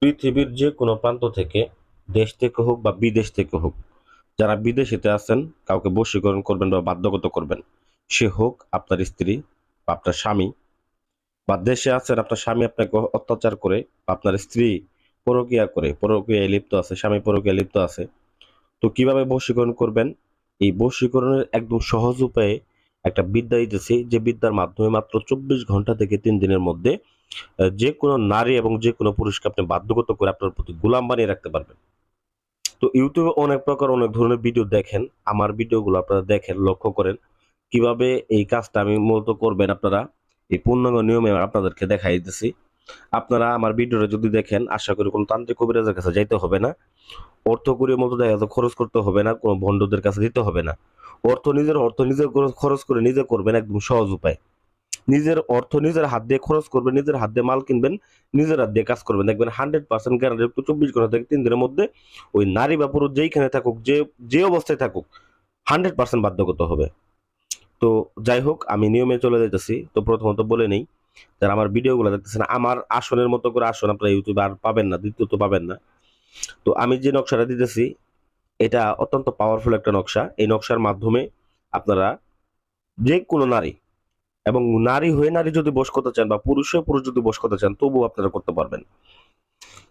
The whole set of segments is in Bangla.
পৃথিবীর যে কোনো প্রান্ত থেকে, দেশ থেকে হোক বা বিদেশ থেকে হোক, যারা বিদেশেতে আছেন কাউকে বশীকরণ করবেন বা বাধ্যগত করবেন, সে হোক আপনার স্ত্রী বা আপনার স্বামী, বা দেশে আছেন আপনার স্বামী আপনাকে অত্যাচার করে বা আপনার স্ত্রী পরকীয়া করে, পরকীয়ায় লিপ্ত আছে, স্বামী পরকীয়ায় লিপ্ত আছে। তো কিভাবে বশীকরণ করবেন? এই বশীকরণের একদম সহজ উপায়ে একটা বিদ্যা দিতেছি, যে বিদ্যার মাধ্যমে মাত্র 24 ঘন্টা থেকে 3 দিনের মধ্যে যে কোনো নারী এবং যে কোনো পুরুষকে আপনি বাধ্যগত করে আপনার প্রতি গোলাম বানিয়ে রাখতে পারবেন। তো ইউটিউবে অনেক প্রকার অনেক ধরনের ভিডিও দেখেন, আমার ভিডিওগুলো আপনারা দেখেন, লক্ষ্য করেন কিভাবে এই কাজটা আমি মূলত করবেন আপনারা। এই পূর্ণাঙ্গ নিয়মে আপনাদেরকে দেখাই দিতেছি। আপনারা আমার ভিডিওটা যদি দেখেন, আশা করি কোনো তান্ত্রিক কবিরাজের কাছে যাইতে হবে না, অর্থ কড়ির মতো দেখা যাচ্ছে খরচ করতে হবে না, কোনো ভণ্ডদের কাছে দিতে হবে না। অর্থ নিজে খরচ করে নিজে করবেন, একদম সহজ উপায়। নিজের অর্থ নিজের হাত দিয়ে খরচ করবেন, নিজের হাত দিয়ে মাল কিনবেন, নিজের হাত দিয়ে কাজ করবেন, দেখবেন 100% গ্যারান্টি 24 ঘন্টা থেকে 3 দিনের মধ্যে ওই নারী বা পুরুষ যেইখানে থাকুক, যে যে অবস্থায় থাকুক, 100% বাধ্যগত হবে। তো যাই হোক, আমি নিয়মে চলে যাইতেছি। তো প্রথমত বলে নেই, যারা আমার ভিডিওগুলো দেখতেছেন, আমার আসনের মতো করে আসন আপনারা ইউটিউবে আর পাবেন না, দ্বিতীয়ত পাবেন না। তো আমি যে নকশাটা দিতেছি, এটা অত্যন্ত পাওয়ারফুল একটা নকশা। এই নকশার মাধ্যমে আপনারা যে কোনো নারী, এবং নারী হয়ে নারী যদি বশ করতে চান বা পুরুষ হয়ে পুরুষ যদি বশ করতে চান, তবুও আপনারা করতে পারবেন।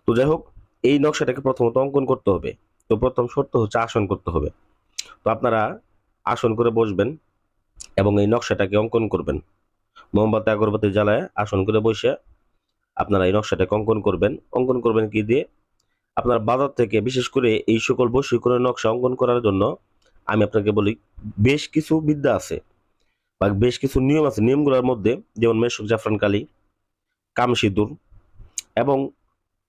তো যাই হোক, এই নকশাটাকে প্রথমত অঙ্কন করতে হবে। তো প্রথম শর্ত হচ্ছে আসন করতে হবে। তো আপনারা আসন করে বসবেন এবং এই নকশাটাকে অঙ্কন করবেন। মোমবাতি আগরবাতি জ্বালায় আসন করে বসে আপনারা এই নকশাটাকে অঙ্কন করবেন। অঙ্কন করবেন কি দিয়ে? আপনার বাজার থেকে, বিশেষ করে এই সকল বশীকরণের নকশা অঙ্কন করার জন্য আমি আপনাকে বলি, বেশ কিছু বিদ্যা আছে বা বেশ কিছু নিয়ম আছে। নিয়মগুলোর মধ্যে যেমন মেশক জাফরান কালি, কামসিঁদুর এবং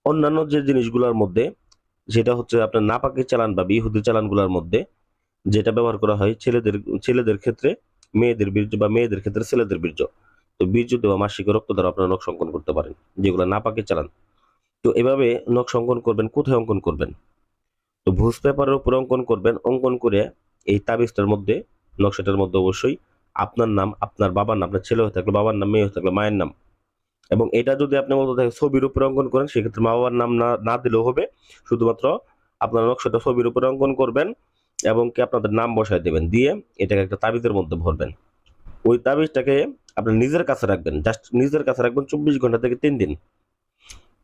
অন্যান্য যে জিনিসগুলোর মধ্যে, যেটা হচ্ছে আপনার নাপাকি চালান বা বিহুদি চালানগুলোর মধ্যে যেটা ব্যবহার করা হয় ছেলেদের ছেলেদের ক্ষেত্রে মেয়েদের বীর্য, বা মেয়েদের ক্ষেত্রে ছেলেদের বীর্য। তো বীর্য দেওয়া মাসিক রক্ত দ্বারা আপনারা নকশা অঙ্কন করতে পারেন, যেগুলো নাপাকি চালান। তো এভাবে নকশা অঙ্কন করবেন। কোথায় অঙ্কন করবেন? তো ভুজ পেপারের উপরে অঙ্কন করবেন। অঙ্কন করে এই তাবিজটার মধ্যে, নকশাটার মধ্যে অবশ্যই আপনার নাম, আপনার বাবার নাম, আপনার ছেলে হয়ে থাকলে বাবার নাম, মেয়ে হয়ে থাকলে মায়ের নাম। এবং এটা যদি আপনি মতো ছবির উপরে অঙ্কন করেন, সেক্ষেত্রে মা বাবার নাম না না দিলেও হবে। শুধুমাত্র আপনার নকশাটা ছবির উপরে অঙ্কন করবেন এবং কি আপনাদের নাম বসায় দেবেন, দিয়ে এটাকে একটা তাবিজের মধ্যে ভরবেন। ওই তাবিজটাকে আপনার নিজের কাছে রাখবেন, জাস্ট নিজের কাছে রাখবেন 24 ঘন্টা থেকে 3 দিন।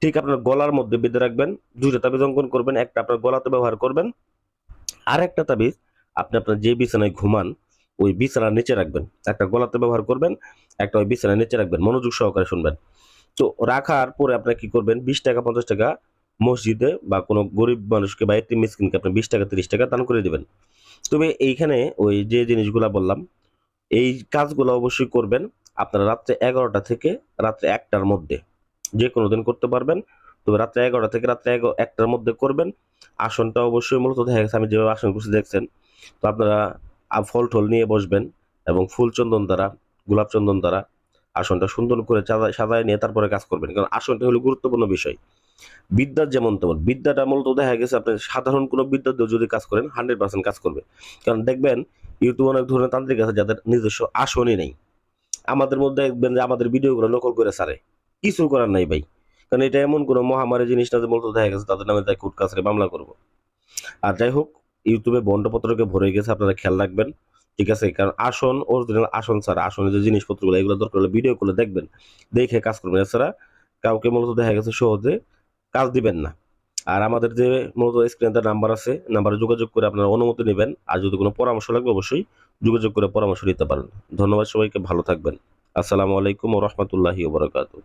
ঠিক আপনার গলার মধ্যে বেঁধে রাখবেন। দুইটা তাবিজ অঙ্কন করবেন, একটা আপনার গলাতে ব্যবহার করবেন, আর একটা তাবিজ আপনি আপনার যে বিছানায় ঘুমান ওই বিছানার নিচে রাখবেন। একটা গলাতে ব্যবহার করবেন, একটা ওই বিছানার নিচে রাখবেন। মনোযোগ সহকারে শুনবেন। তো রাখার পরে আপনারা কি করবেন? 20 টাকা 50 টাকা মসজিদে বা কোনো গরিব মানুষকে বা এতিম মিসকিনকে আপনি 20 টাকা 30 টাকা দান করে দিবেন। তবে এইখানে ওই যে জিনিসগুলা বললাম, এই কাজগুলো অবশ্যই করবেন আপনারা রাত্রে 11টা থেকে রাত্রে 1টার মধ্যে। যে কোনো দিন করতে পারবেন, তবে রাত্রে 11টা থেকে রাত্রে 1টার মধ্যে করবেন। আসনটা অবশ্যই মূলত দেখা গেছে আমি যেভাবে আসন করছি দেখছেন। তো আপনারা ফল টল নিয়ে বসবেন এবং ফুল চন্দন দ্বারা, গোলাপ চন্দন দ্বারা আসনটা সুন্দর করে সাজায় নিয়ে তারপরে কাজ করবেন, কারণ আসনটা হলো গুরুত্বপূর্ণ বিষয়। বিদ্যার যেমন তেমন, বিদ্যাটা মূলত দেখা গেছে আপনি সাধারণ কোনো বিদ্যা দিয়ে যদি কাজ করেন 100% কাজ করবে। কারণ দেখবেন ইউটিউবে অনেক ধরনের তান্ত্রিক আছে যাদের নিজস্ব আসনই নেই। আমাদের মধ্যে দেখবেন যে আমাদের ভিডিওগুলো নকল করে ছাড়ে। কিছু করার নাই ভাই। কারণ এটা এমন কোনো মহামারী জিনিস না যে মূলত দেখা গেছে তাদের নামে তাই কোর্ট কাছারি মামলা করব। আর যাই হোক, ইউটিউবে বন্ডপত্রকে ভরে গেছে, আপনারা খেয়াল রাখবেন। ঠিক আছে? কারণ আসন, অরিজিনাল আসন ছাড়া, আসনের যে জিনিসপত্রগুলো এগুলো দরকার হলে ভিডিও করে দেখবেন, দেখে কাজ করবেন। এছাড়া কাউকে মূলত দেখা গেছে সহজে কাজ দিবেন না। আর আমাদের যে মূলত স্ক্রিনে নাম্বার আছে, নাম্বারে যোগাযোগ করে আপনারা অনুমতি নেবেন। আর যদি কোনো পরামর্শ লাগবে অবশ্যই যোগাযোগ করে পরামর্শ নিতে পারেন। ধন্যবাদ সবাইকে, ভালো থাকবেন। আসসালামু আলাইকুম ওয়া রাহমাতুল্লাহি ওয়া বারাকাতুহু।